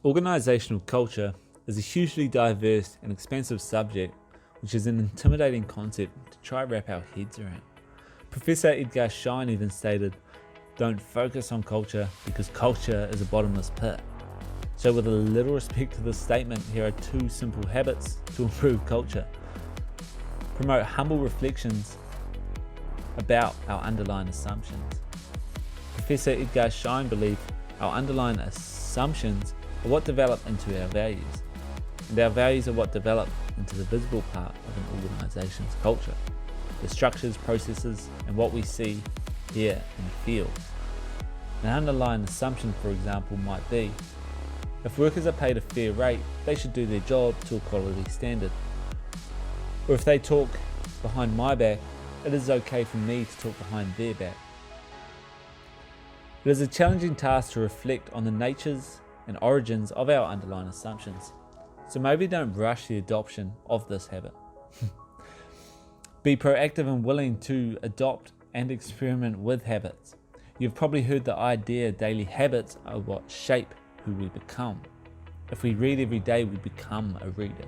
Organisational culture is a hugely diverse and expansive subject, which is an intimidating concept to try wrap our heads around. Professor Edgar Schein even stated, "Don't focus on culture because culture is a bottomless pit." So with a little respect to this statement, here are 2 simple habits to improve culture. Promote humble reflections about our underlying assumptions. Professor Edgar Schein believed our underlying assumptions are what develop into our values, and our values are what develop into the visible part of an organisation's culture, the structures, processes, and what we see, hear, and feel. An underlying assumption, for example, might be, if workers are paid a fair rate, they should do their job to a quality standard. Or if they talk behind my back, it is okay for me to talk behind their back. It is a challenging task to reflect on the natures and origins of our underlying assumptions. So maybe don't rush the adoption of this habit. Be proactive and willing to adopt and experiment with habits. You've probably heard the idea daily habits are what shape who we become. If we read every day, we become a reader.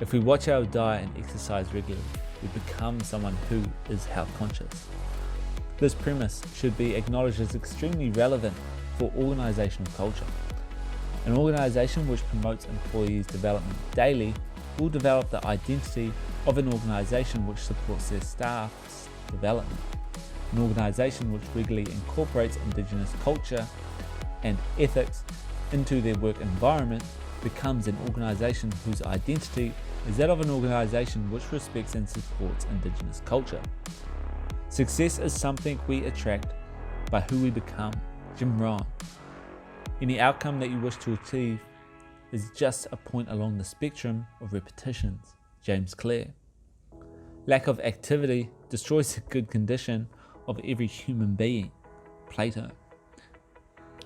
If we watch our diet and exercise regularly, we become someone who is health conscious. This premise should be acknowledged as extremely relevant for organisational culture. An organisation which promotes employees' development daily will develop the identity of an organisation which supports their staff's development. An organisation which regularly incorporates Indigenous culture and ethics into their work environment becomes an organisation whose identity is that of an organisation which respects and supports Indigenous culture. Success is something we attract by who we become. Jim Rohn. Any outcome that you wish to achieve is just a point along the spectrum of repetitions. James Clear. Lack of activity destroys the good condition of every human being. Plato.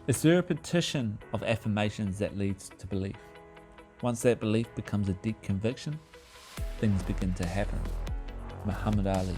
It's the repetition of affirmations that leads to belief. Once that belief becomes a deep conviction, things begin to happen. Muhammad Ali.